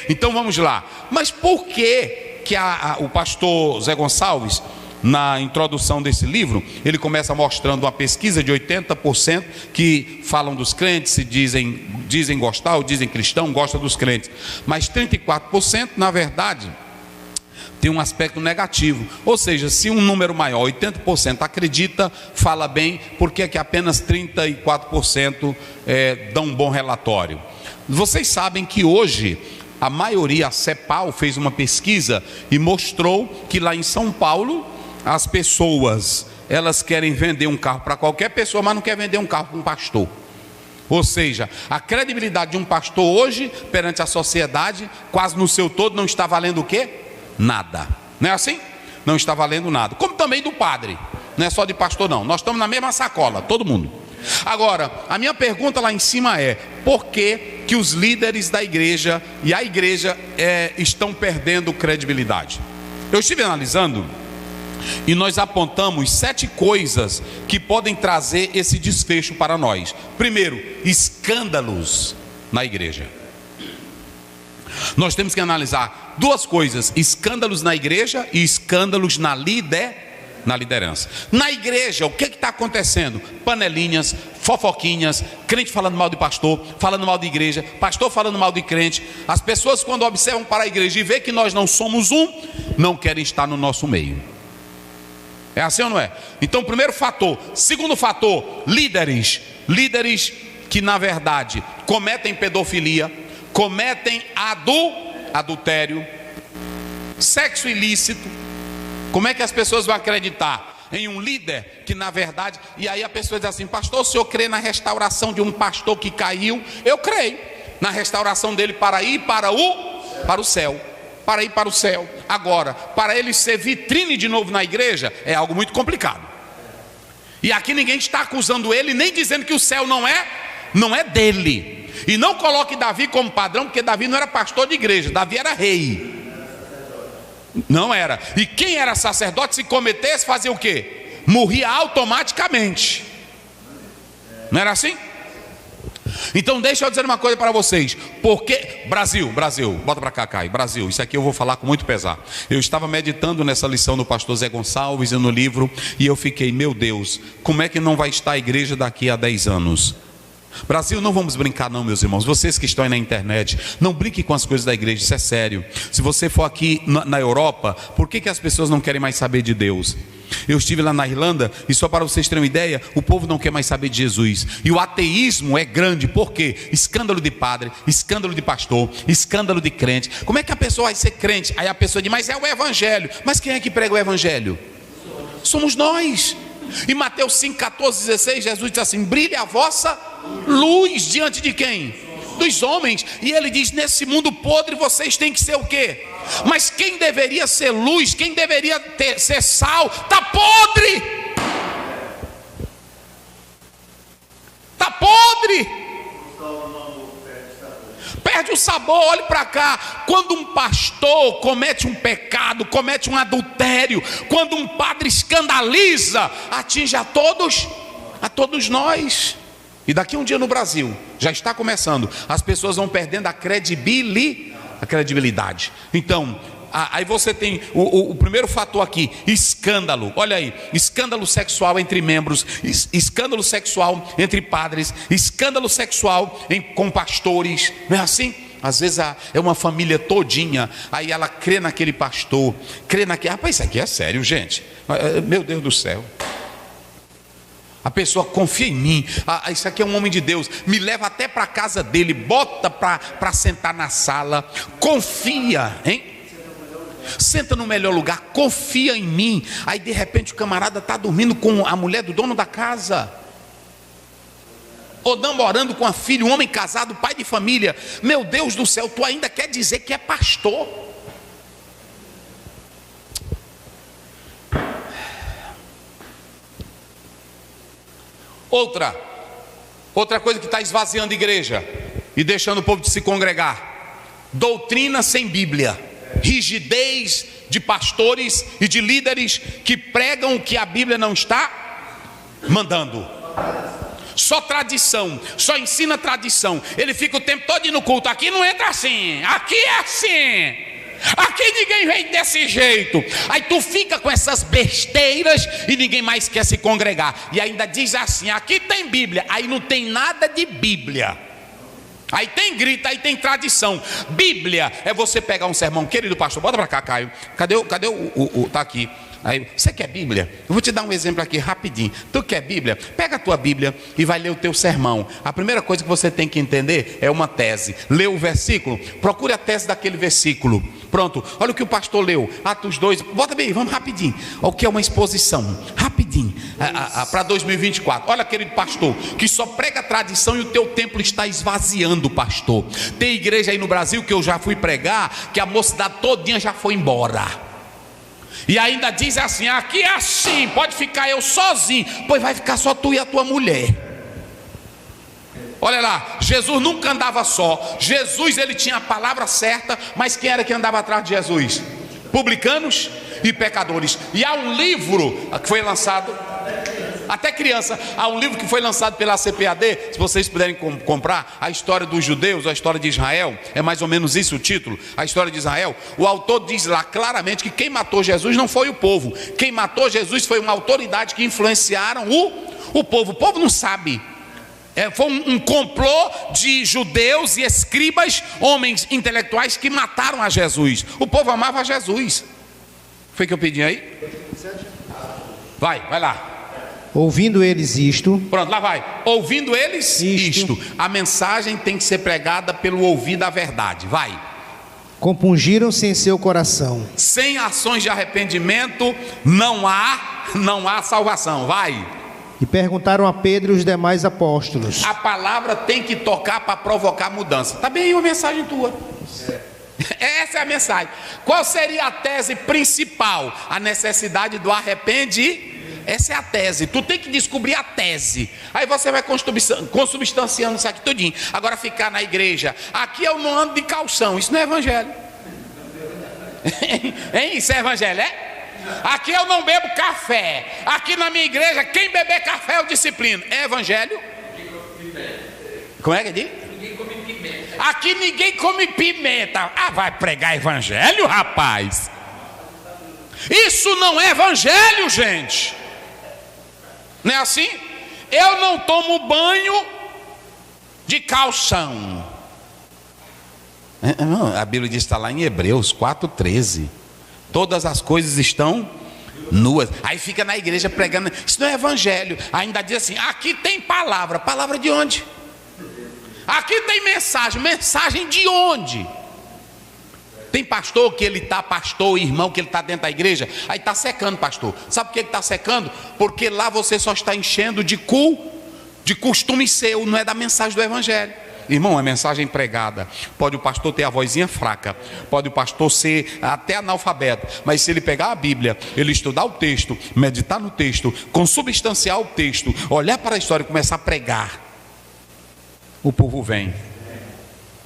Então vamos lá. Mas por que o pastor Zé Gonçalves, na introdução desse livro, ele começa mostrando uma pesquisa de 80% que falam dos crentes, se dizem gostar, ou dizem cristão, gosta dos crentes, mas 34% na verdade tem um aspecto negativo. Ou seja, se um número maior, 80% acredita, fala bem, por que que apenas 34% dão um bom relatório? Vocês sabem que hoje a maioria, a CEPAL fez uma pesquisa e mostrou que lá em São Paulo as pessoas, elas querem vender um carro para qualquer pessoa, mas não quer vender um carro para um pastor. Ou seja, a credibilidade de um pastor hoje perante a sociedade, quase no seu todo, não está valendo o quê? Nada. Não é assim? Não está valendo nada. Como também do padre. Não é só de pastor não. Nós estamos na mesma sacola, todo mundo. Agora, a minha pergunta lá em cima é: por que os líderes da igreja e a igreja estão perdendo credibilidade? Eu estive analisando e nós apontamos 7 coisas que podem trazer esse desfecho para nós. Primeiro, escândalos na igreja. Nós temos que analisar 2 coisas: escândalos na igreja e escândalos na liderança. Na igreja, o que está acontecendo? Panelinhas, fofoquinhas, crente falando mal de pastor, falando mal de igreja, pastor falando mal de crente. As pessoas, quando observam para a igreja e vê que nós não somos não querem estar no nosso meio. É assim ou não é? Então, primeiro fator. Segundo fator, líderes que na verdade cometem pedofilia, cometem adultério, sexo ilícito. Como é que as pessoas vão acreditar em um líder que na verdade... E aí a pessoa diz assim: pastor, o senhor crê na restauração de um pastor que caiu? Eu creio na restauração dele para ir para o céu. Para ir para o céu. Agora, para ele ser vitrine de novo na igreja, é algo muito complicado. E aqui ninguém está acusando ele, nem dizendo que o céu não é dele. E não coloque Davi como padrão, porque Davi não era pastor de igreja, Davi era rei. Não era. E quem era sacerdote, se cometesse, fazia o quê? Morria automaticamente. Não era assim? Então deixa eu dizer uma coisa para vocês. Porque Brasil, bota para cá, Caio. Brasil, isso aqui eu vou falar com muito pesar. Eu estava meditando nessa lição do pastor Zé Gonçalves e no livro, e eu fiquei: meu Deus, como é que não vai estar a igreja daqui a 10 anos? Brasil, não vamos brincar não, meus irmãos. Vocês que estão aí na internet, não brinquem com as coisas da igreja, isso é sério. Se você for aqui na Europa, por que as pessoas não querem mais saber de Deus? Eu estive lá na Irlanda, e só para vocês terem uma ideia, o povo não quer mais saber de Jesus. E o ateísmo é grande. Por quê? Escândalo de padre, escândalo de pastor, escândalo de crente. Como é que a pessoa vai ser crente? Aí a pessoa diz: mas é o evangelho. Mas quem é que prega o evangelho? Somos nós. Em Mateus 5, 14, 16, Jesus diz assim: brilhe a vossa luz diante de quem? Dos homens. E ele diz: nesse mundo podre vocês têm que ser o quê? Mas quem deveria ser luz, quem deveria ser sal, está podre. Está podre. Perde o sabor. Olhe para cá. Quando um pastor comete um pecado, comete um adultério, quando um padre escandaliza, atinge a todos nós. E daqui a um dia no Brasil, já está começando, as pessoas vão perdendo a credibilidade. Então, aí você tem o primeiro fator aqui: escândalo. Olha aí: escândalo sexual entre membros, escândalo sexual entre padres, escândalo sexual com pastores. Não é assim? Às vezes é uma família todinha, aí ela crê naquele pastor, crê naquele... Rapaz, isso aqui é sério, gente. Meu Deus do céu. A pessoa confia em mim. Isso aqui é um homem de Deus. Me leva até para a casa dele, bota para sentar na sala. Confia, hein? Senta no melhor lugar, confia em mim. Aí de repente o camarada está dormindo com a mulher do dono da casa, ou namorando com a filha, um homem casado, pai de família. Meu Deus do céu, tu ainda quer dizer que é pastor? Outra coisa que está esvaziando a igreja e deixando o povo de se congregar: doutrina sem Bíblia, rigidez de pastores e de líderes que pregam o que a Bíblia não está mandando. só tradição, só ensina tradição. Ele fica o tempo todo no culto, aqui não entra assim, aqui é assim, aqui ninguém vem desse jeito. Aí tu fica com essas besteiras e ninguém mais quer se congregar. E ainda diz assim, aqui tem Bíblia, aí não tem nada de Bíblia. Aí tem grito, aí tem tradição. Bíblia é você pegar um sermão, querido pastor, bota pra cá, Caio. Cadê o tá aqui. Aí, você quer Bíblia? Eu vou te dar um exemplo aqui rapidinho. Tu quer Bíblia? Pega a tua Bíblia e vai ler o teu sermão. A primeira coisa que você tem que entender é uma tese. Lê o versículo, procure a tese daquele versículo. Pronto, olha o que o pastor leu, Atos 2, bota bem, vamos rapidinho. O que é uma exposição? Rapidinho, para 2024. Olha, querido pastor, que só prega tradição e o teu templo está esvaziando, pastor. Tem igreja aí no Brasil que eu já fui pregar, que a mocidade todinha já foi embora. E ainda diz assim, aqui é assim, pode ficar eu sozinho. Pois vai ficar só tu e a tua mulher. Olha lá, Jesus nunca andava só. Jesus, ele tinha a palavra certa. Mas quem era que andava atrás de Jesus? Publicanos e pecadores. E há um livro que foi lançado, até criança, há um livro que foi lançado pela CPAD, se vocês puderem comprar, a história dos judeus, a história de Israel, é mais ou menos isso o título, a história de Israel. O autor diz lá claramente que quem matou Jesus não foi o povo, quem matou Jesus foi uma autoridade que influenciaram o povo. O povo não sabe. Foi um complô de judeus e escribas, homens intelectuais que mataram a Jesus. O povo amava Jesus. Foi que eu pedi aí? Vai lá. Ouvindo eles isto. Pronto, lá vai. Ouvindo eles isto. A mensagem tem que ser pregada pelo ouvir da verdade. Vai. Compungiram-se em seu coração. Sem ações de arrependimento não há salvação. Vai. E perguntaram a Pedro e os demais apóstolos. A palavra tem que tocar para provocar mudança. Está bem aí uma mensagem tua. Essa é a mensagem. Qual seria a tese principal? A necessidade do arrependimento. Essa é a tese. Tu tem que descobrir a tese. Aí você vai consubstanciando isso aqui tudinho. Agora ficar na igreja, aqui eu não ando de calção. Isso não é evangelho. Hein? Isso é evangelho, é? Aqui eu não bebo café. Aqui na minha igreja, quem beber café eu disciplino. É evangelho? Como é que diz? Aqui ninguém come pimenta. Ah, vai pregar evangelho, rapaz? Isso não é evangelho, gente. Não é assim? Eu não tomo banho de calção. A Bíblia diz, está lá em Hebreus 4:13. Todas as coisas estão nuas. Aí fica na igreja pregando. Isso não é evangelho. Ainda diz assim, aqui tem palavra. Palavra de onde? Aqui tem mensagem. Mensagem de onde? Tem pastor que ele está, pastor, irmão, que ele está dentro da igreja, aí está secando, pastor. Sabe por que está secando? Porque lá você só está enchendo de costume seu, não é da mensagem do evangelho. Irmão, é mensagem pregada. Pode o pastor ter a vozinha fraca, pode o pastor ser até analfabeto, mas se ele pegar a Bíblia, ele estudar o texto, meditar no texto, consubstanciar o texto, olhar para a história e começar a pregar, o povo vem.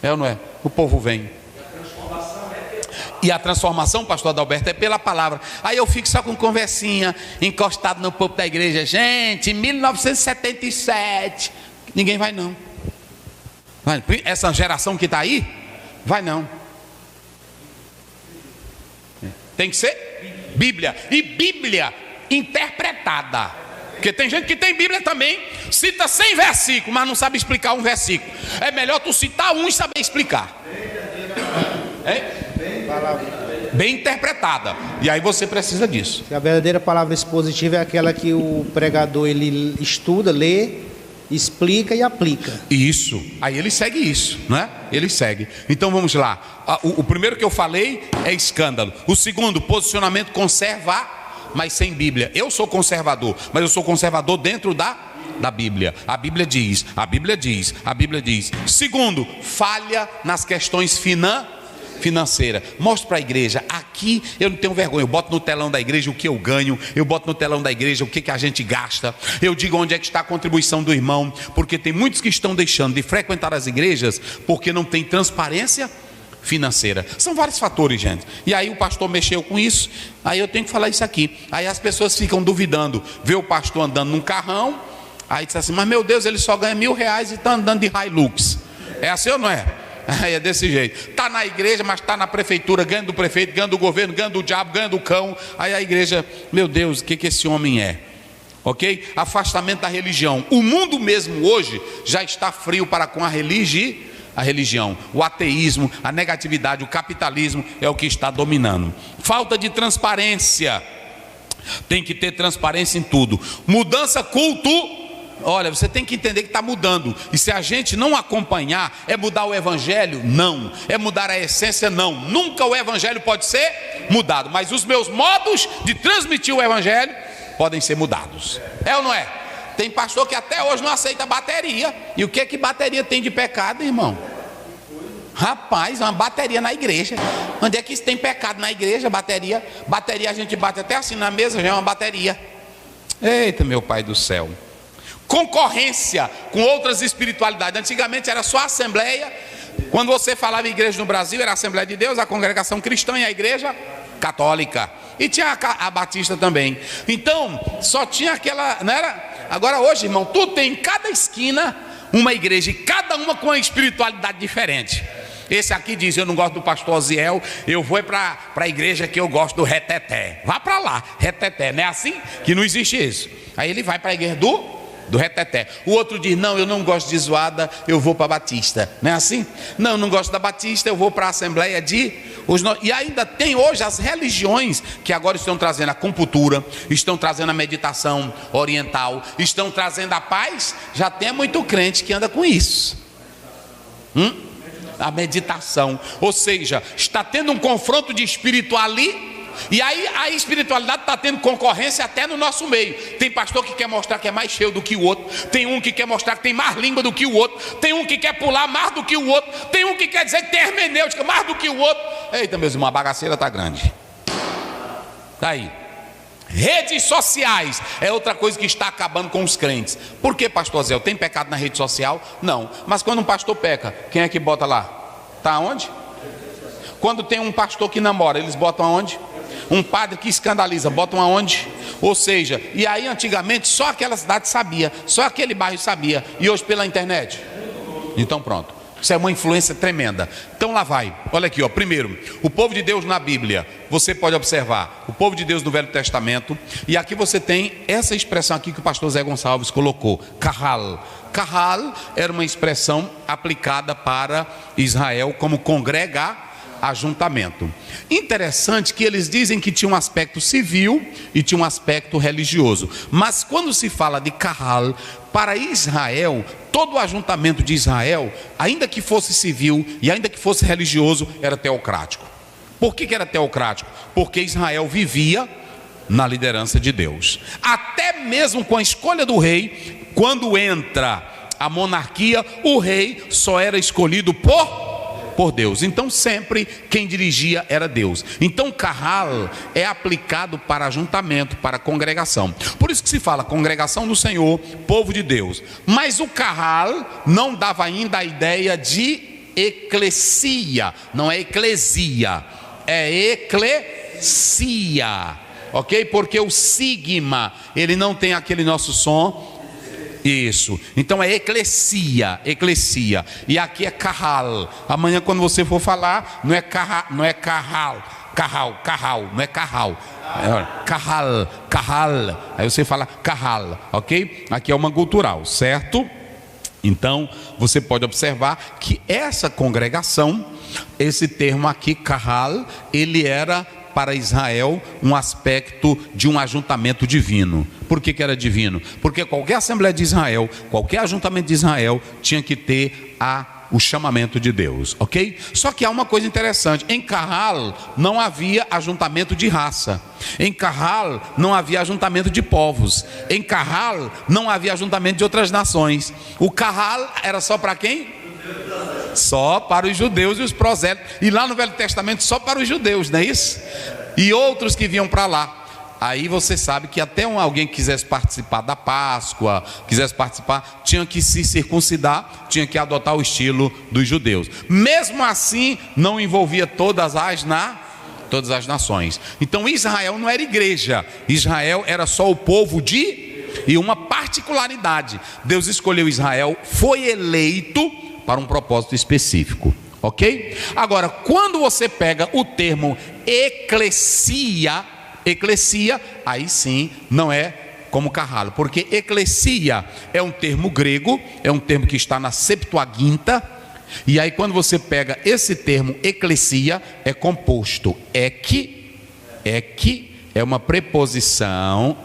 É ou não é? O povo vem. E a transformação, pastor Adalberto, é pela palavra. Aí eu fico só com conversinha, encostado no púlpito da igreja. Gente, em 1977, ninguém vai não. Essa geração que está aí, vai não. Tem que ser Bíblia. E Bíblia interpretada. Porque tem gente que tem Bíblia também, cita 100 versículos, mas não sabe explicar um versículo. É melhor tu citar um e saber explicar. Bem interpretada. E aí você precisa disso. A verdadeira palavra expositiva é aquela que o pregador ele estuda, lê, explica e aplica. Isso. Aí ele segue isso, não é? Ele segue. Então vamos lá. O primeiro que eu falei é escândalo. O segundo, posicionamento conservar, mas sem Bíblia. Eu sou conservador, mas eu sou conservador dentro da Bíblia. A Bíblia diz. Segundo, falha nas questões financeira. Mostre para a igreja. Aqui eu não tenho vergonha. Eu boto no telão da igreja o que eu ganho. Eu boto no telão da igreja o que a gente gasta. Eu digo onde é que está a contribuição do irmão. Porque tem muitos que estão deixando de frequentar as igrejas porque não tem transparência financeira. São vários fatores, gente. E aí o pastor mexeu com isso. Aí eu tenho que falar isso aqui. Aí as pessoas ficam duvidando. Vê o pastor andando num carrão, Aí disse assim, mas meu Deus, ele só ganha R$1.000 e está andando de Hilux. É assim ou não é? Aí é desse jeito. Está na igreja, mas está na prefeitura, ganha do prefeito, ganha do governo, ganha do diabo, ganha do cão. Aí a igreja, meu Deus, o que esse homem é? Ok? Afastamento da religião. O mundo mesmo hoje já está frio para com a religião. O ateísmo, a negatividade, o capitalismo é o que está dominando. Falta de transparência. Tem que ter transparência em tudo. Mudança Olha, você tem que entender que está mudando. E se a gente não acompanhar, é mudar o evangelho? Não. É mudar a essência? Não. Nunca o evangelho pode ser mudado. Mas os meus modos de transmitir o evangelho podem ser mudados. É ou não é? Tem pastor que até hoje não aceita bateria. E o que bateria tem de pecado, irmão? Rapaz, uma bateria na igreja. Onde é que isso tem pecado na igreja? Bateria a gente bate até assim na mesa, já é uma bateria. Eita, meu pai do céu. Concorrência com outras espiritualidades. Antigamente era só a Assembleia. Quando você falava em igreja no Brasil, era a Assembleia de Deus, a Congregação Cristã e a Igreja Católica. E tinha a Batista também. Então, só tinha aquela, não era? Agora hoje, irmão, tu tem em cada esquina uma igreja, e cada uma com uma espiritualidade diferente. Esse aqui diz, eu não gosto do pastor Oziel, eu vou para a igreja que eu gosto do reteté. Vá para lá, reteté, não é assim? Que não existe isso. Aí ele vai para a igreja do reteté. O outro diz, não, eu não gosto de zoada, eu vou para a Batista. Não é assim? Não, eu não gosto da Batista, eu vou para a Assembleia de... E ainda tem hoje as religiões que agora estão trazendo a acupuntura, estão trazendo a meditação oriental, estão trazendo a paz. Já tem muito crente que anda com isso. A meditação. Ou seja, está tendo um confronto de espírito ali. E aí a espiritualidade está tendo concorrência até no nosso meio. Tem pastor que quer mostrar que é mais cheio do que o outro. Tem um que quer mostrar que tem mais língua do que o outro. Tem um que quer pular mais do que o outro. Tem um que quer dizer que tem hermenêutica mais do que o outro. Eita, meus irmãos, a bagaceira está grande. Está aí. Redes sociais é outra coisa que está acabando com os crentes. Por que, pastor Zé? Tem pecado na rede social? Não. Mas quando um pastor peca, quem é que bota lá? Está onde? Quando tem um pastor que namora, eles botam aonde? Um padre que escandaliza, botam aonde? Ou seja, e aí antigamente só aquela cidade sabia, só aquele bairro sabia. E hoje pela internet? Então pronto, isso é uma influência tremenda. Então lá vai, olha aqui, ó. Primeiro, o povo de Deus na Bíblia. Você pode observar, o povo de Deus no Velho Testamento. E aqui você tem essa expressão aqui que o pastor Zé Gonçalves colocou, Kahal. Kahal era uma expressão aplicada para Israel como ajuntamento. Interessante que eles dizem que tinha um aspecto civil e tinha um aspecto religioso. Mas quando se fala de Kahal, para Israel, todo o ajuntamento de Israel, ainda que fosse civil e ainda que fosse religioso, era teocrático. Por que era teocrático? Porque Israel vivia na liderança de Deus. Até mesmo com a escolha do rei, quando entra a monarquia, o rei só era escolhido por Deus. Então sempre quem dirigia era Deus. Então Kahal é aplicado para ajuntamento, para congregação. Por isso que se fala congregação do Senhor, povo de Deus. Mas o Kahal não dava ainda a ideia de eclesia. Não é eclesia, é eclesia. Ok? Porque o sigma, ele não tem aquele nosso som. Isso, então é eclesia. E aqui é Kahal. Amanhã quando você for falar, não é Kahal, não é Kahal. Aí você fala Kahal, ok? Aqui é uma cultural, certo? Então você pode observar que essa congregação, esse termo aqui, Kahal, ele era para Israel um aspecto de um ajuntamento divino. Por que era divino? Porque qualquer assembleia de Israel, qualquer ajuntamento de Israel tinha que ter o chamamento de Deus, ok? Só que há uma coisa interessante: em Kahal não havia ajuntamento de raça, em Kahal não havia ajuntamento de povos, em Kahal não havia ajuntamento de outras nações. O Kahal era só para quem? Só para os judeus e os prosélitos. E lá no Velho Testamento só para os judeus, não é isso? E outros que vinham para lá. Aí você sabe que até alguém que quisesse participar da Páscoa, quisesse participar, tinha que se circuncidar, tinha que adotar o estilo dos judeus. Mesmo assim, não envolvia todas as nações. Então Israel não era igreja, Israel era só o povo de E uma particularidade: Deus escolheu Israel, foi eleito para um propósito específico, ok? Agora, quando você pega o termo eclesia, aí sim não é como carralo, porque eclesia é um termo grego, é um termo que está na Septuaginta. E aí quando você pega esse termo eclesia, é composto ek é uma preposição,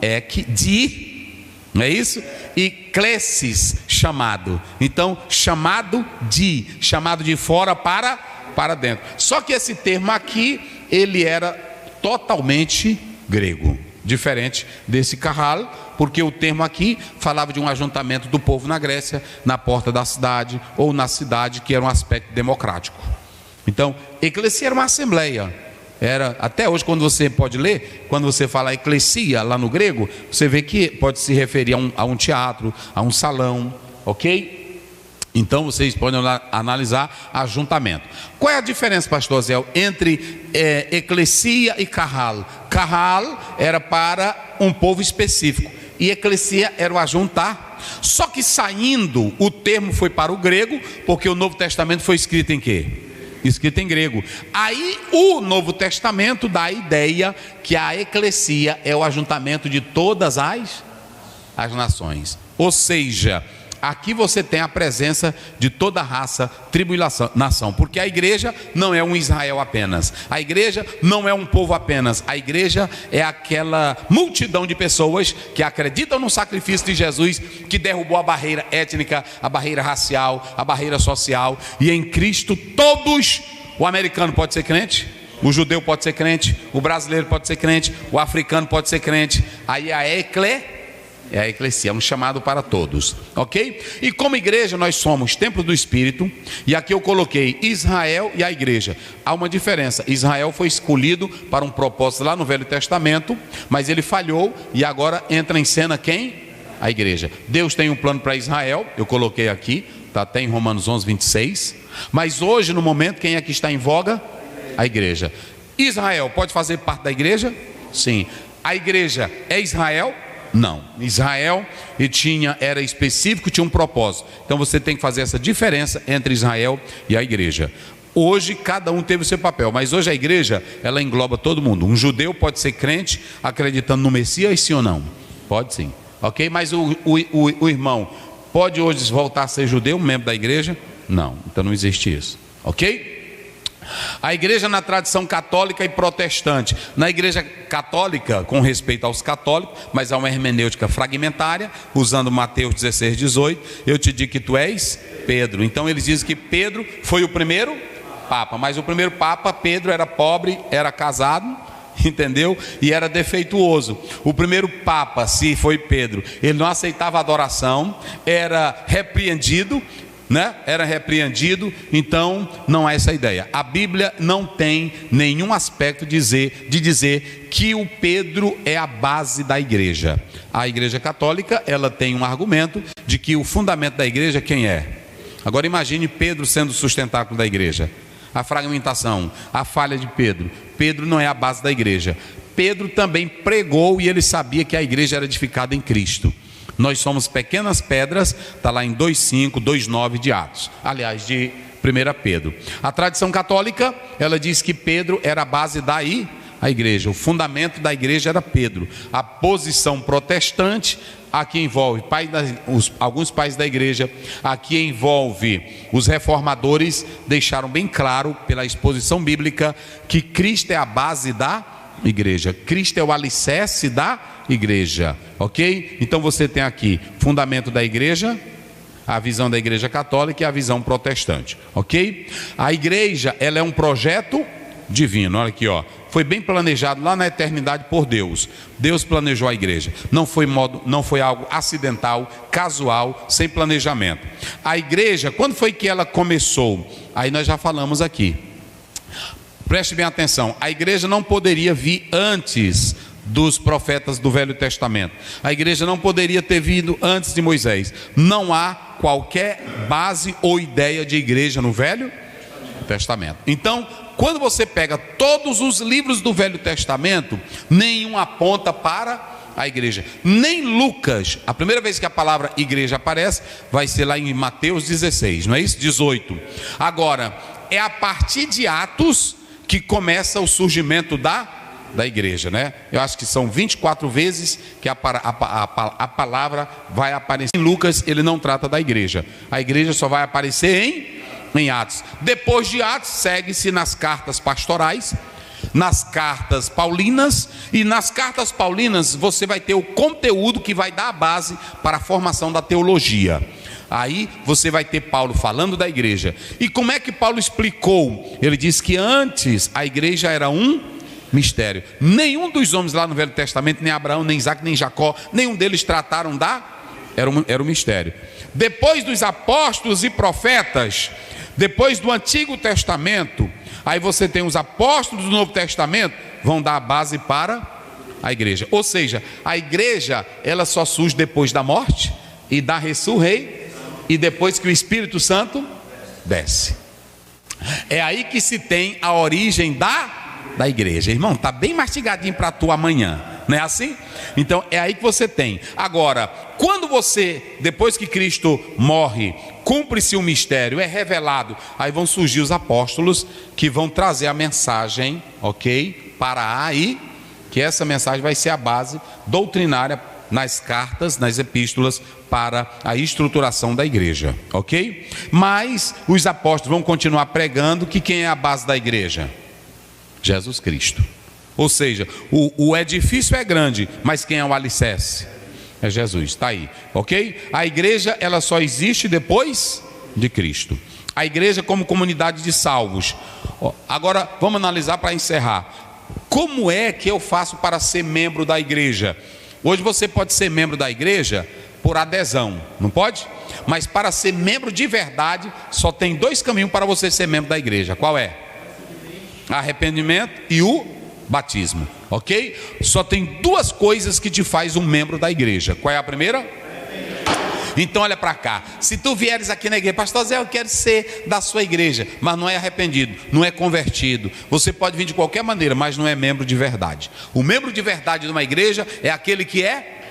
não é isso? E klesis, chamado. Então, chamado de fora para dentro. Só que esse termo aqui, ele era totalmente grego, diferente desse carral, porque o termo aqui falava de um ajuntamento do povo na Grécia, na porta da cidade ou na cidade, que era um aspecto democrático. Então, eclesia era uma assembleia. Era, até hoje, quando você pode ler, quando você fala eclesia lá no grego, você vê que pode se referir a um teatro, a um salão, ok? Então vocês podem analisar ajuntamento. Qual é a diferença, pastor Zé, entre eclesia e carral? Carral era para um povo específico e eclesia era o ajuntar. Só que saindo, o termo foi para o grego, porque o Novo Testamento foi escrito em quê? Escrito em grego. Aí o Novo Testamento dá a ideia que a eclesia é o ajuntamento de todas as nações. Ou seja, aqui você tem a presença de toda raça, tribo e nação, porque a igreja não é um Israel apenas, a igreja não é um povo apenas, a igreja é aquela multidão de pessoas que acreditam no sacrifício de Jesus, que derrubou a barreira étnica, a barreira racial, a barreira social, e em Cristo todos, o americano pode ser crente, o judeu pode ser crente, o brasileiro pode ser crente, o africano pode ser crente. Aí a eclesia, é um chamado para todos, ok? E como igreja nós somos templo do Espírito. E aqui eu coloquei Israel e a igreja. Há uma diferença: Israel foi escolhido para um propósito lá no Velho Testamento, mas ele falhou, e agora entra em cena quem? A igreja. Deus tem um plano para Israel, eu coloquei aqui, está até em Romanos 11, 26. Mas hoje, no momento, quem é que está em voga? A igreja. Israel pode fazer parte da igreja? Sim. A igreja é Israel? Não. Israel era específico, tinha um propósito. Então você tem que fazer essa diferença entre Israel e a igreja. Hoje cada um teve o seu papel, mas hoje a igreja, ela engloba todo mundo. Um judeu pode ser crente acreditando no Messias, sim ou não? Pode sim, ok? Mas o irmão pode hoje voltar a ser judeu, membro da igreja? Não, então não existe isso, ok? A igreja na tradição católica e protestante. Na igreja católica, com respeito aos católicos, mas há uma hermenêutica fragmentária, usando Mateus 16, 18, eu te digo que tu és Pedro. Então eles dizem que Pedro foi o primeiro papa, mas o primeiro papa, Pedro, era pobre, era casado, entendeu? E era defeituoso. O primeiro papa, se foi Pedro, ele não aceitava adoração, era repreendido, era repreendido. Então não é essa ideia. A Bíblia não tem nenhum aspecto de dizer que o Pedro é a base da igreja. A igreja católica, ela tem um argumento de que o fundamento da igreja quem é? Agora imagine Pedro sendo o sustentáculo da igreja. A fragmentação, a falha de Pedro. Pedro não é a base da igreja. Pedro também pregou e ele sabia que a igreja era edificada em Cristo. Nós somos pequenas pedras, está lá em 2,5, 2,9 de Atos, aliás, de 1 Pedro. A tradição católica, ela diz que Pedro era a base a igreja, o fundamento da igreja era Pedro. A posição protestante, aqui envolve alguns pais da igreja, aqui envolve os reformadores, deixaram bem claro pela exposição bíblica que Cristo é a base da igreja, Cristo é o alicerce da igreja, ok? Então você tem aqui fundamento da igreja, a visão da igreja católica e a visão protestante, ok? A igreja, ela é um projeto divino, olha aqui, ó. Foi bem planejado lá na eternidade por Deus. Deus planejou a igreja, não foi algo acidental, casual, sem planejamento. A igreja, quando foi que ela começou? Aí nós já falamos aqui. Preste bem atenção, a igreja não poderia vir antes dos profetas do Velho Testamento. A igreja não poderia ter vindo antes de Moisés. Não há qualquer base ou ideia de igreja no Velho Testamento. Então, quando você pega todos os livros do Velho Testamento, nenhum aponta para a igreja. Nem Lucas, a primeira vez que a palavra igreja aparece, vai ser lá em Mateus 16, não é isso? 18. Agora, é a partir de Atos que começa o surgimento da igreja, né? Eu acho que são 24 vezes que a palavra vai aparecer. Em Lucas ele não trata da igreja. A igreja só vai aparecer em Atos. Depois de Atos, segue-se nas cartas pastorais, nas cartas paulinas, e nas cartas paulinas você vai ter o conteúdo que vai dar a base para a formação da teologia. Aí você vai ter Paulo falando da igreja. E como é que Paulo explicou? Ele diz que antes a igreja era um mistério. Nenhum dos homens lá no Velho Testamento, nem Abraão, nem Isaac, nem Jacó, nenhum deles trataram era um mistério. Depois dos apóstolos e profetas, depois do Antigo Testamento, aí você tem os apóstolos do Novo Testamento, vão dar a base para a igreja. Ou seja, a igreja, ela só surge depois da morte e da ressurreição, e depois que o Espírito Santo desce. É aí que se tem a origem da igreja. Irmão, está bem mastigadinho para tu amanhã, não é assim? Então é aí que você tem. Agora, quando você, depois que Cristo morre, cumpre-se um mistério, é revelado, aí vão surgir os apóstolos que vão trazer a mensagem, ok? Para aí, que essa mensagem vai ser a base doutrinária nas cartas, nas epístolas, para a estruturação da igreja, ok? Mas os apóstolos vão continuar pregando que quem é a base da igreja? Jesus Cristo. Ou seja, o edifício é grande, mas quem é o alicerce? É Jesus, está aí, ok? A igreja, ela só existe depois de Cristo. A igreja como comunidade de salvos. Agora, vamos analisar para encerrar. Como é que eu faço para ser membro da igreja? Hoje você pode ser membro da igreja por adesão, não pode? Mas para ser membro de verdade, só tem dois caminhos para você ser membro da igreja. Qual é? Arrependimento e o batismo, ok? Só tem duas coisas que te faz um membro da igreja. Qual é a primeira? Então olha para cá, se tu vieres aqui na igreja, pastor Zé, eu quero ser da sua igreja, mas não é arrependido, não é convertido, você pode vir de qualquer maneira, mas não é membro de verdade. O membro de verdade de uma igreja é aquele que é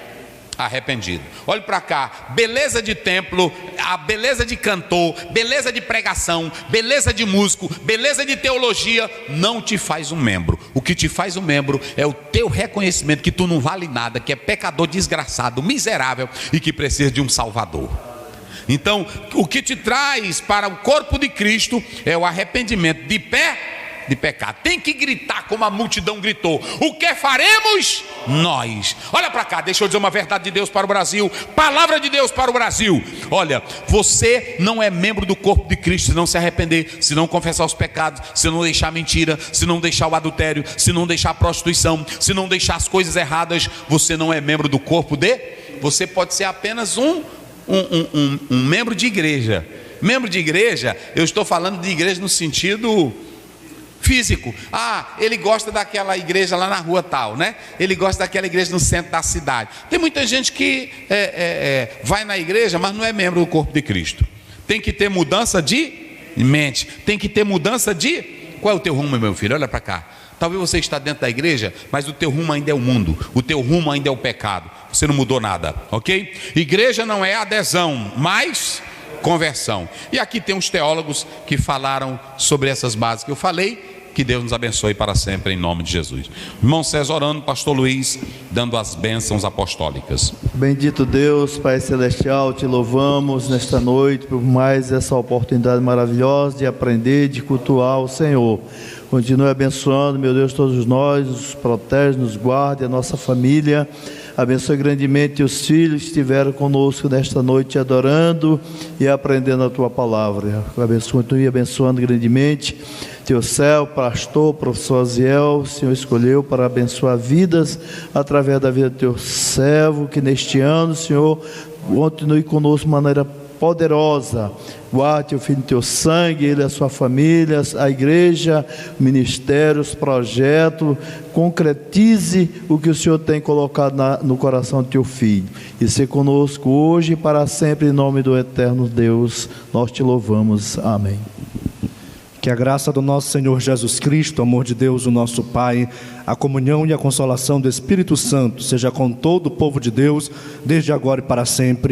arrependido. Olhe para cá, beleza de templo, a beleza de cantor, beleza de pregação, beleza de músico, beleza de teologia não te faz um membro. O que te faz um membro é o teu reconhecimento que tu não vale nada, que é pecador desgraçado, miserável e que precisa de um salvador. Então o que te traz para o corpo de Cristo é o arrependimento de pecado. Tem que gritar como a multidão gritou: o que faremos nós? Olha para cá, deixa eu dizer uma verdade de Deus para o Brasil, palavra de Deus para o Brasil. Olha, você não é membro do corpo de Cristo se não se arrepender, se não confessar os pecados, se não deixar a mentira, se não deixar o adultério, se não deixar a prostituição, se não deixar as coisas erradas. Você não é membro do corpo você pode ser apenas um membro de igreja. Membro de igreja, eu estou falando de igreja no sentido físico. Ele gosta daquela igreja lá na rua tal, né? Ele gosta daquela igreja no centro da cidade. Tem muita gente que vai na igreja, mas não é membro do corpo de Cristo. Tem que ter mudança de mente, tem que ter mudança de... Qual é o teu rumo, meu filho? Olha para cá. Talvez você está dentro da igreja, mas o teu rumo ainda é o mundo, o teu rumo ainda é o pecado. Você não mudou nada, ok? Igreja não é adesão, mas conversão. E aqui tem uns teólogos que falaram sobre essas bases que eu falei. Que Deus nos abençoe para sempre, em nome de Jesus. Irmão César orando, pastor Luiz dando as bênçãos apostólicas. Bendito Deus, Pai Celestial, te louvamos nesta noite por mais essa oportunidade maravilhosa de aprender, de cultuar o Senhor. Continue abençoando, meu Deus, todos nós, nos protege, nos guarde, a nossa família. Abençoe grandemente os filhos que estiveram conosco nesta noite, adorando e aprendendo a Tua Palavra. Continue abençoando grandemente Teu céu, pastor, professor Aziel, o Senhor escolheu para abençoar vidas através da vida do Teu servo, que neste ano, Senhor, continue conosco de maneira poderosa. Guarde o filho do Teu sangue, ele, a sua família, a igreja, ministérios, projetos. Concretize o que o Senhor tem colocado no coração do Teu filho. E ser conosco hoje e para sempre, em nome do eterno Deus. Nós Te louvamos. Amém. Que a graça do nosso Senhor Jesus Cristo, o amor de Deus, o nosso Pai, a comunhão e a consolação do Espírito Santo seja com todo o povo de Deus, desde agora e para sempre.